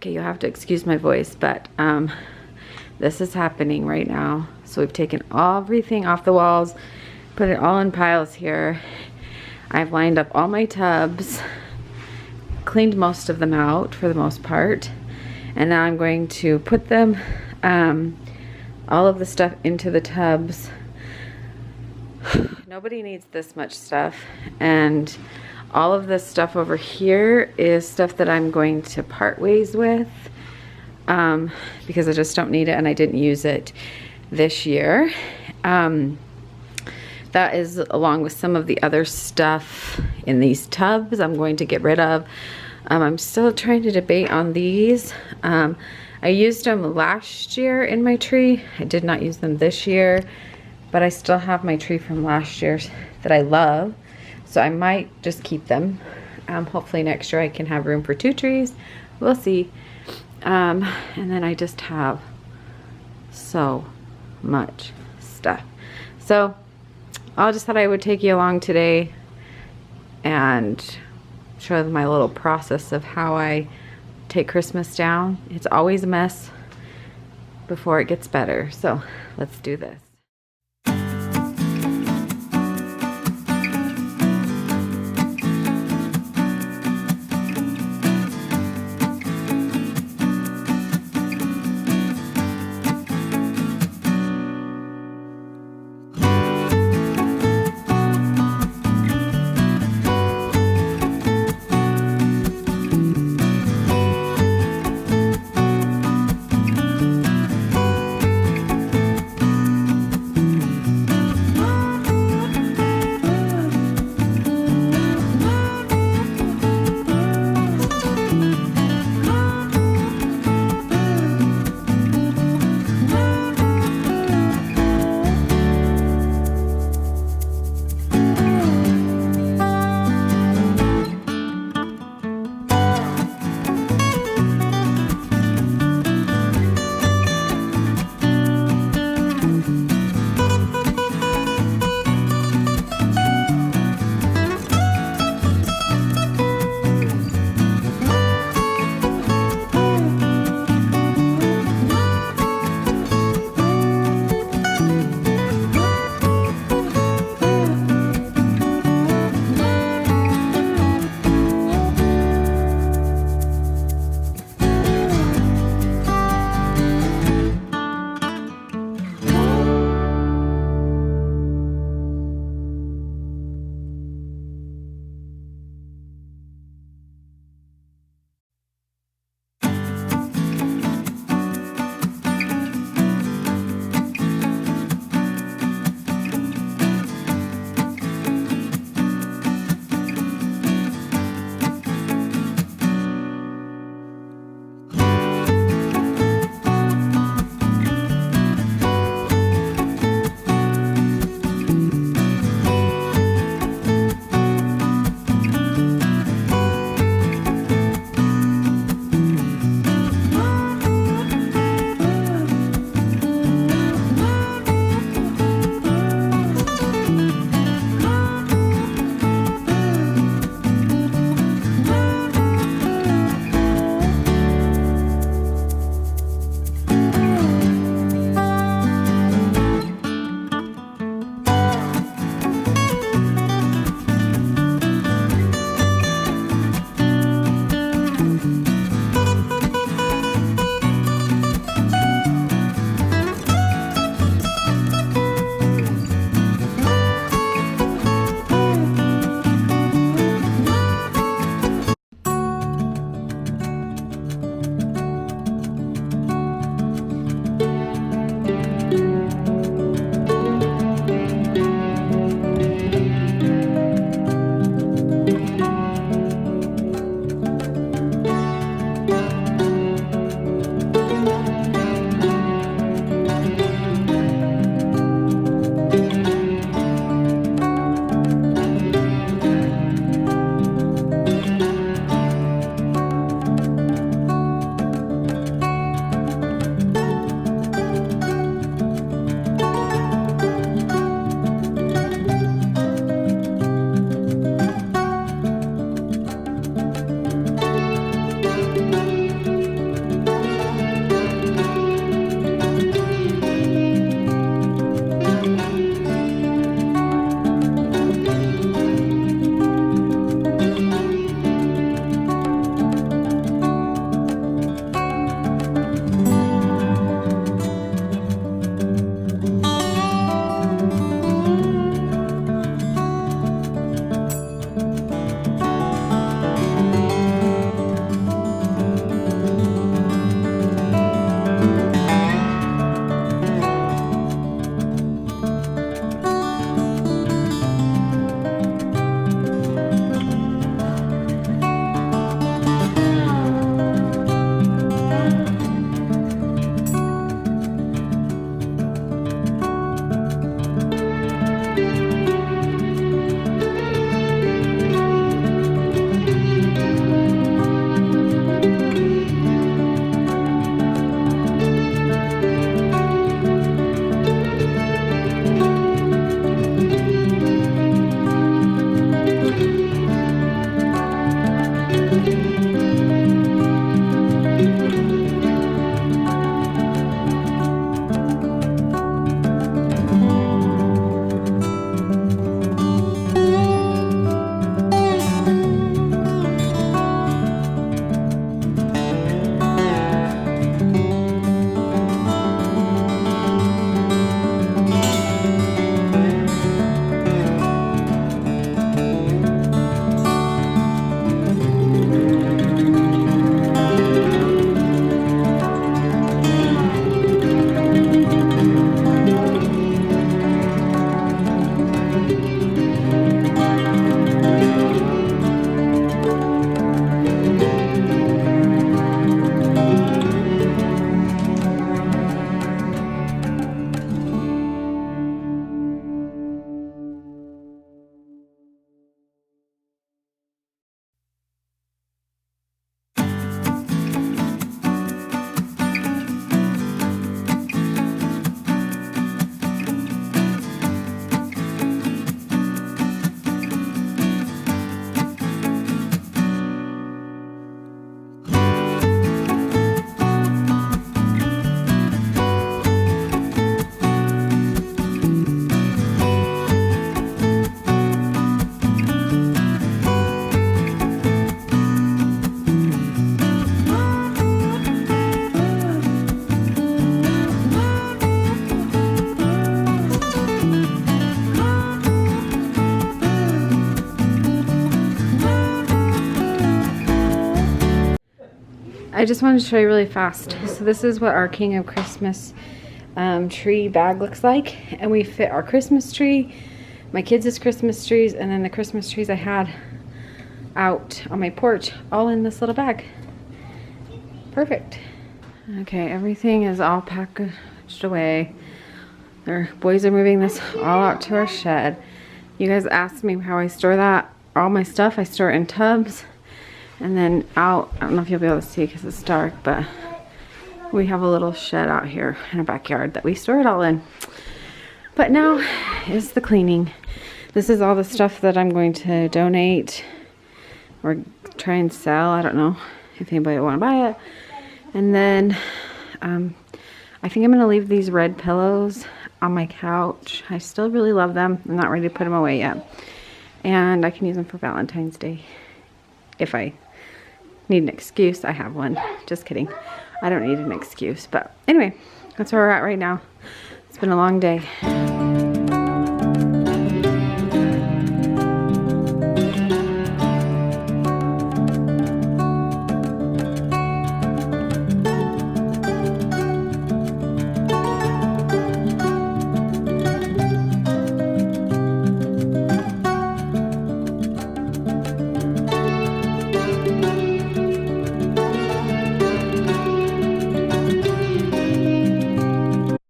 Okay, you'll have to excuse my voice, but this is happening right now. So we've taken everything off the walls, put it all in piles here. I've lined up all my tubs, cleaned most of them out for the most part, and now I'm going to put them, all of the stuff into the tubs. Nobody needs this much stuff, and all of this stuff over here is stuff that I'm going to part ways with because I just don't need it and I didn't use it this year. That is along with some of the other stuff in these tubs I'm going to get rid of. I'm still trying to debate on these. I used them last year in my tree. I did not use them this year, but I still have my tree from last year that I love. So I might just keep them. Hopefully next year I can have room for 2 trees. We'll see. And then I just have so much stuff. So I just thought I would take you along today and show them my little process of how I take Christmas down. It's always a mess before it gets better. So let's do this. I just wanted to show you really fast. So this is what our King of Christmas tree bag looks like. And we fit our Christmas tree, my kids' Christmas trees, and then the Christmas trees I had out on my porch, all in this little bag. Perfect. Okay, everything is all packaged away. Our boys are moving this all out to our shed. You guys asked me how I store that. All my stuff, I store in tubs. And then out, I don't know if you'll be able to see because it's dark, but we have a little shed out here in our backyard that we store it all in. But now is the cleaning. This is all the stuff that I'm going to donate or try and sell. I don't know if anybody will want to buy it. And then I think I'm going to leave these red pillows on my couch. I still really love them. I'm not ready to put them away yet. And I can use them for Valentine's Day. If I need an excuse, I have one. Just kidding. I don't need an excuse. But anyway, that's where we're at right now. It's been a long day.